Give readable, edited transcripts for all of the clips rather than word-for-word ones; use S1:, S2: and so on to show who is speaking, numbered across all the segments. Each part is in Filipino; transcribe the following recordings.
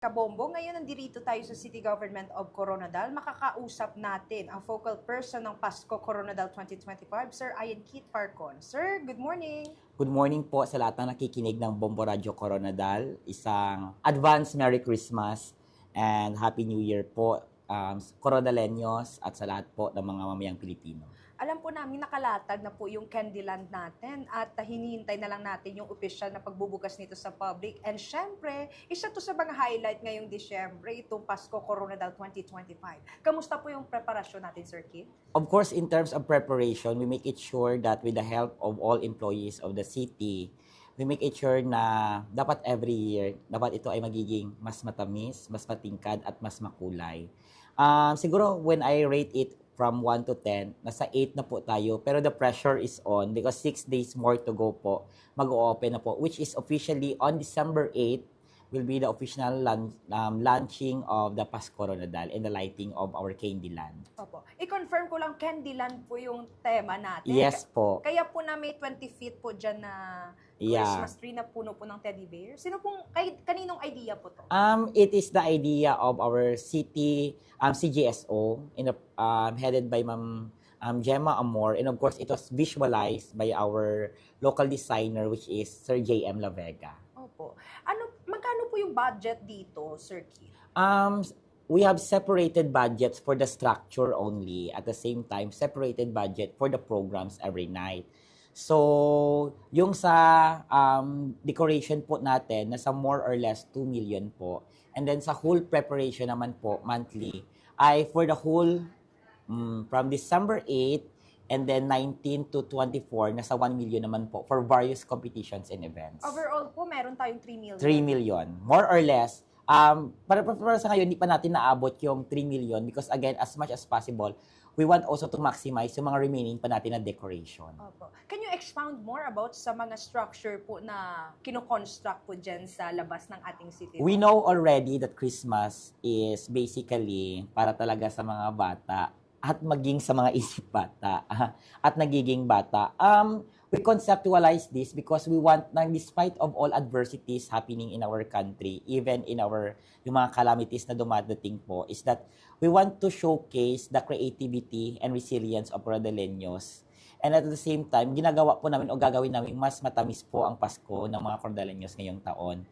S1: Kabombo, ngayon nandito tayo sa City Government of Coronadal. Makakausap natin ang focal person ng Pasko Coronadal 2025, Sir Ian Keith Parcon. Sir, good morning.
S2: Good morning po sa lahat ng nakikinig ng Bombo Radio Coronadal. Isang advance Merry Christmas and Happy New Year po, Coronadaleños at sa lahat po ng mga mamayang Pilipino.
S1: Alam po namin nakalatag na po yung Candyland natin at hinihintay na lang natin yung official na pagbubukas nito sa public. And syempre, isa to sa mga highlight ngayong Disyembre, itong Pasko Coronadal 2025. Kamusta po yung preparasyon natin, Sir Keith?
S2: Of course, in terms of preparation, we make it sure that with the help of all employees of the city, we make it sure na dapat every year, dapat ito ay magiging mas matamis, mas matingkad at mas makulay. Siguro when I rate it from 1 to 10, nasa 8 na po tayo. Pero the pressure is on because 6 days more to go po. Mag-o-open na po, which is officially on December 8 will be the official launching of the Pasko Coronadal and the lighting of our Candyland.
S1: Opo. I-confirm ko lang, Candyland po yung tema natin.
S2: Yes po.
S1: Kaya po na may 20 feet po dyan na
S2: Yeah.
S1: Christmas tree na puno po ng teddy bear. Sino pong, kaninong idea po to?
S2: It is the idea of our city CGSO headed by Ma'am Gemma Amor, and of course it was visualized by our local designer which is Sir J.M. La Vega.
S1: Opo. Magkano po yung budget dito, Sir Keith?
S2: We have separated budgets for the structure only, at the same time separated budget for the programs every night. So, yung sa decoration po natin, nasa more or less 2 million po. And then sa whole preparation naman po, monthly, ay for the whole, from December 8, and then 19 to 24, nasa 1 million naman po for various competitions and events.
S1: Overall po, meron tayong 3 million.
S2: 3 million, more or less. Para sa ngayon, hindi pa natin naabot yung 3 million because again, as much as possible, we want also to maximize yung mga remaining pa natin na decoration.
S1: Opo. Can you expound more about sa mga structure po na kino-construct po dyan sa labas ng ating city?
S2: We know already that Christmas is basically para talaga sa mga bata at maging sa mga isip bata at nagiging bata. We conceptualize this because we want na despite of all adversities happening in our country, even in yung mga calamities na dumadating po, is that we want to showcase the creativity and resilience of Coronadaleños. And at the same time, ginagawa po namin o gagawin namin mas matamis po ang Pasko ng mga Coronadaleños ngayong taon.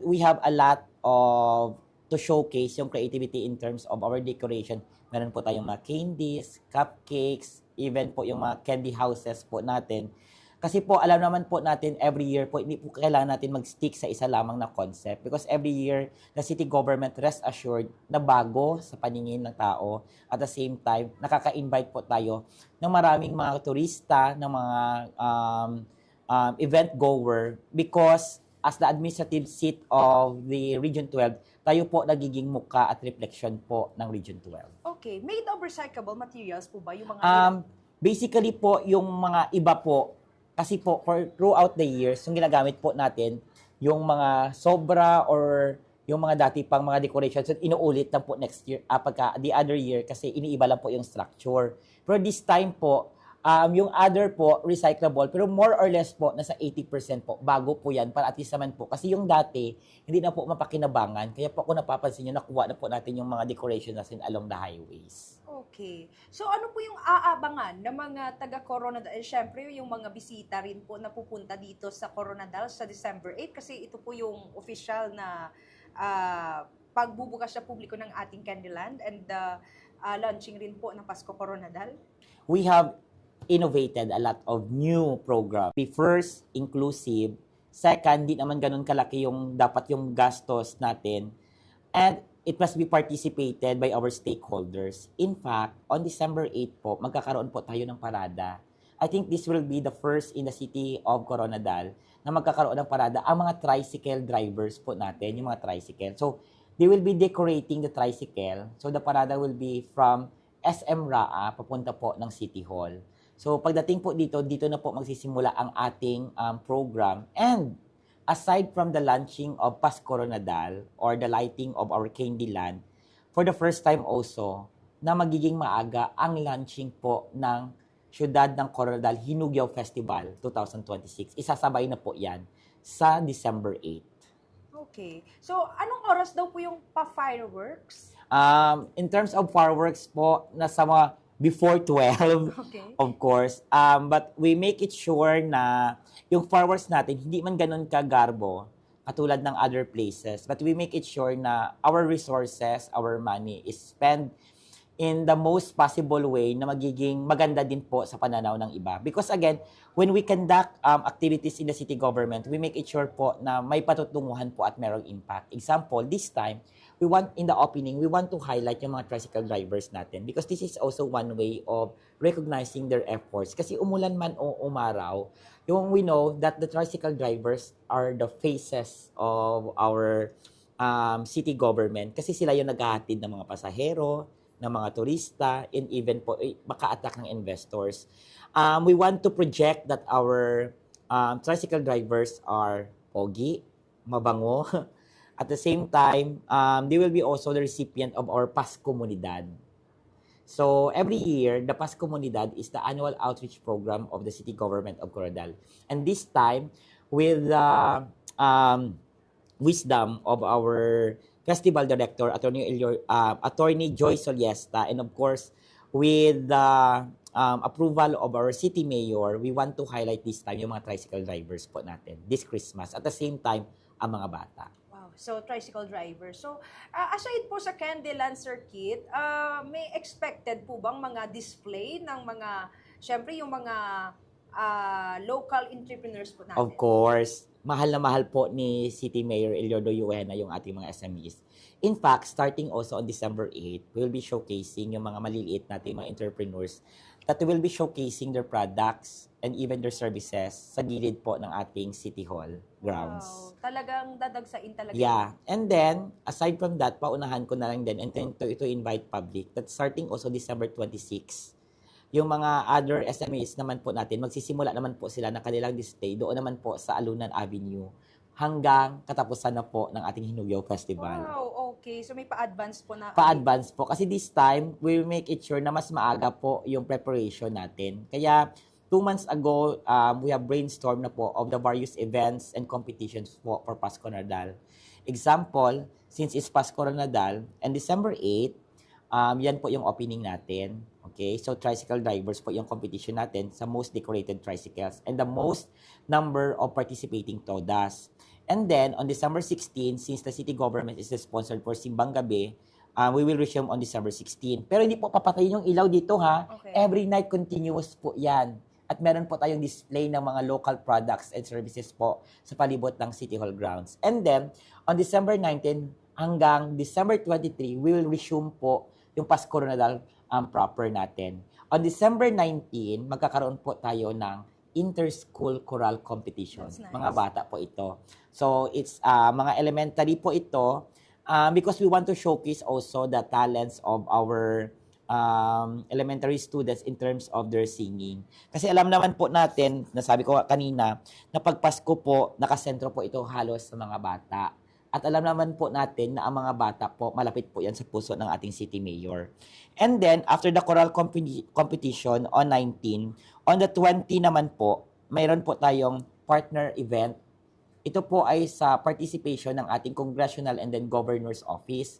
S2: We have a lot of to showcase yung creativity in terms of our decoration. Meron po tayong mga candies, cupcakes, even po yung mga candy houses po natin. Kasi po, alam naman po natin, every year po, hindi po kailangan natin mag-stick sa isa lamang na concept. Because every year, the city government rest assured na bago sa paningin ng tao. At the same time, nakaka-invite po tayo ng maraming mga turista, ng mga event goer. Because as the administrative seat of the Region 12, tayo po nagiging muka at reflection po ng Region 12.
S1: Okay. Made of recyclable materials po ba yung mga
S2: Basically po, yung mga iba po, kasi po, throughout the years, yung ginagamit po natin, yung mga sobra or yung mga dati pang mga decorations, inuulit lang po next year, pagka the other year, kasi iniiba lang po yung structure. Pero this time po, yung other po, recyclable, pero more or less po, nasa 80% po. Bago po yan, para at least naman po. Kasi yung dati, hindi na po mapakinabangan. Kaya po kung napapansin nyo, nakuha na po natin yung mga decorations natin along the highways.
S1: Okay. So ano po yung aabangan ng mga taga-Coronadal? Syempre, yung mga bisita rin po na pupunta dito sa Coronadal sa December 8 kasi ito po yung official na pagbubukas sa publiko ng ating Candyland and launching rin po ng Pasko Coronadal.
S2: We have innovated a lot of new programs. First, inclusive. Second, di naman ganun kalaki yung dapat yung gastos natin. And it must be participated by our stakeholders. In fact, on December 8 po, magkakaroon po tayo ng parada. I think this will be the first in the city of Coronadal na magkakaroon ng parada ang mga tricycle drivers po natin, yung mga tricycle. So, they will be decorating the tricycle. So, the parada will be from SM Raa, papunta po ng City Hall. So, pagdating po dito na po magsisimula ang ating program. And aside from the launching of Pasko Coronadal or the lighting of our Candyland, for the first time also, na magiging maaga ang launching po ng Siyudad ng Coronadal Hinugyaw Festival 2026. Isasabay na po yan sa December 8.
S1: Okay. So, anong oras daw po yung pa-fireworks?
S2: In terms of fireworks po, nasa mga before 12,
S1: Okay.
S2: of course. But we make it sure na yung fireworks natin, hindi man ganun kagarbo, katulad ng other places. But we make it sure na our resources, our money is spent in the most possible way na magiging maganda din po sa pananaw ng iba. Because again, when we conduct activities in the city government, we make it sure po na may patutunguhan po at merong impact. Example, this time, in the opening, we want to highlight yung mga tricycle drivers natin because this is also one way of recognizing their efforts. Kasi umulan man o umaraw, we know that the tricycle drivers are the faces of our city government kasi sila yung naghahatid ng mga pasahero, ng mga turista, and even po maka-attract ng investors. We want to project that our tricycle drivers are pogi, mabango. At the same time, they will be also the recipient of our PAS Comunidad. So, every year, the PAS Comunidad is the annual outreach program of the city government of Coronadal. And this time, with the wisdom of our festival director, Attorney Joy Soliesta, and of course, with the approval of our city mayor, we want to highlight this time yung mga tricycle drivers po natin this Christmas. At the same time, ang mga bata.
S1: Wow. So, tricycle driver. So, aside po sa Candyland Circuit, may expected po bang mga display ng mga, syempre yung mga local entrepreneurs po natin?
S2: Of course, mahal na mahal po ni City Mayor Eliodo Yuena yung ating mga SMEs. In fact, starting also on December 8, we'll be showcasing yung mga maliliit nating mga entrepreneurs that will be showcasing their products and even their services sa gilid po ng ating City Hall grounds.
S1: Wow. Talagang dadagsain talaga.
S2: Yeah. And then, aside from that, paunahan ko na lang din and to invite public that starting also December 26, yung mga other SMEs naman po natin, magsisimula naman po sila ng kanilang display doon naman po sa Alunan Avenue hanggang katapusan na po ng ating Hinuyaw Festival.
S1: Wow, okay. So may pa-advance po na.
S2: Pa-advance po. Kasi this time, we will make it sure na mas maaga po yung preparation natin. Kaya, 2 months ago, we have brainstormed na po of the various events and competitions po for Pasko Nadal. Example, since it's Pasko Nadal, and December 8, yan po yung opening natin. Okay? So, tricycle drivers po yung competition natin sa most decorated tricycles and the most number of participating todas. And then, on December 16, since the city government is the sponsor for Simbang Gabi, we will resume on December 16. Pero hindi po papatayin yung ilaw dito, ha?
S1: Okay.
S2: Every night continuous po yan. At meron po tayong display ng mga local products and services po sa palibot ng City Hall grounds. And then, on December 19 hanggang December 23, we will resume po yung Pasko Nadal proper natin. On December 19, magkakaroon po tayo ng inter-school choral competition.
S1: That's nice.
S2: Mga bata po ito. So, it's mga elementary po ito because we want to showcase also the talents of our elementary students in terms of their singing. Kasi alam naman po natin, nasabi ko kanina, na pag Pasko po, nakasentro po ito halos sa mga bata. At alam naman po natin na ang mga bata po, malapit po yan sa puso ng ating city mayor. And then, after the choral competition on 19, on the 20 naman po, mayroon po tayong partner event. Ito po ay sa participation ng ating congressional and then governor's office.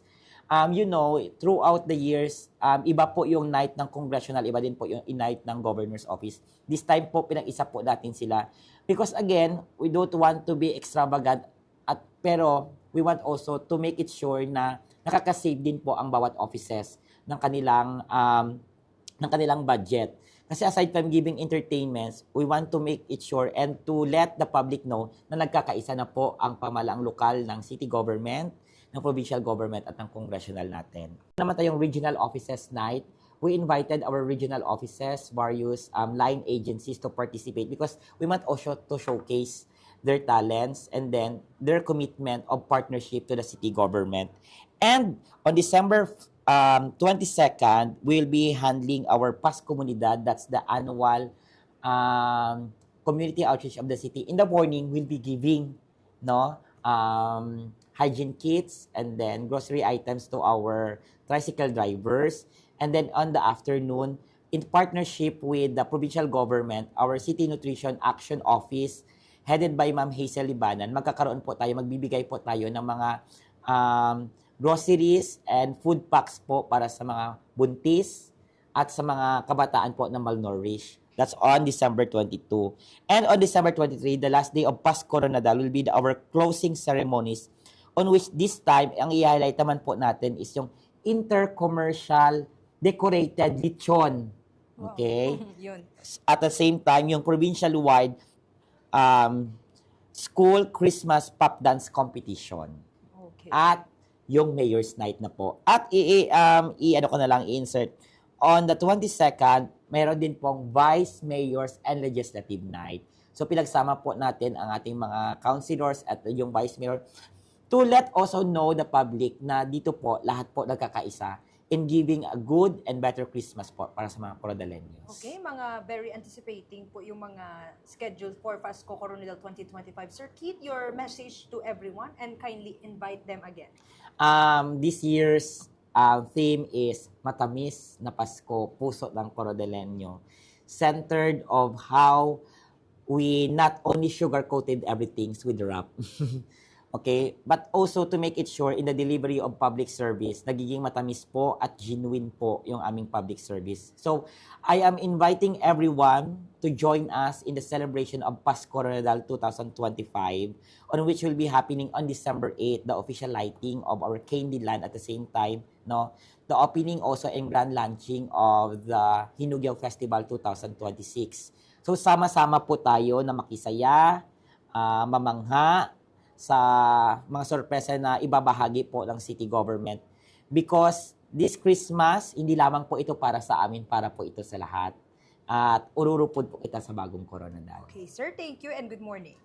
S2: Throughout the years, iba po yung night ng congressional, iba din po yung night ng governor's office. This time po, pinag-isa po natin sila. Because again, we don't want to be extravagant, pero we want also to make it sure na nakaka-save din po ang bawat offices ng kanilang budget. Kasi aside from giving entertainments, we want to make it sure and to let the public know na nagkakaisa na po ang pamalaang lokal ng city government, ng provincial government at ng congressional natin. Naman tayong regional offices night. We invited our regional offices, various line agencies to participate because we want also to showcase their talents and then their commitment of partnership to the city government. And on December 22nd, we'll be handling our PAS Comunidad. That's the annual community outreach of the city. In the morning, we'll be giving hygiene kits and then grocery items to our tricycle drivers. And then on the afternoon, in partnership with the provincial government, our City Nutrition Action Office headed by Ma'am Hazel Libanan, magbibigay po tayo ng mga groceries and food packs po para sa mga buntis at sa mga kabataan po na malnourished. That's on December 22. And on December 23, the last day of Pasko Coronadal will be our closing ceremonies on which this time, ang i-highlight naman po natin is yung intercommercial decorated lechon. Okay?
S1: Yun.
S2: At the same time, yung provincial-wide school Christmas pop dance competition.
S1: Okay.
S2: At yung Mayor's Night na po. At i-insert, on the 22nd, mayroon din pong Vice Mayors and Legislative Night. So, pinagsama po natin ang ating mga councilors at yung Vice Mayor to let also know the public na dito po, lahat po nagkakaisa in giving a good and better Christmas po para sa mga Coronadaleños.
S1: Okay, mga very anticipating po yung mga schedule for Pasko Coronadal 2025. Sir Keith, your message to everyone and kindly invite them again.
S2: This year's theme is Matamis na Pasko, Puso ng Coronadaleño. Centered of how we not only sugar-coated everything with rap. Okay? But also to make it sure in the delivery of public service, nagiging matamis po at genuine po yung aming public service. So, I am inviting everyone to join us in the celebration of Pasko Coronadal 2025, on which will be happening on December 8, the official lighting of our Candyland at the same time, no? The opening also and grand launching of the Hinugyaw Festival 2026. So, sama-sama po tayo na makisaya, mamangha, sa mga sorpresa na ibabahagi po ng city government. Because this Christmas, hindi lamang po ito para sa amin, para po ito sa lahat. At ururupod po kita sa bagong Coronadal.
S1: Okay, sir, thank you and good morning.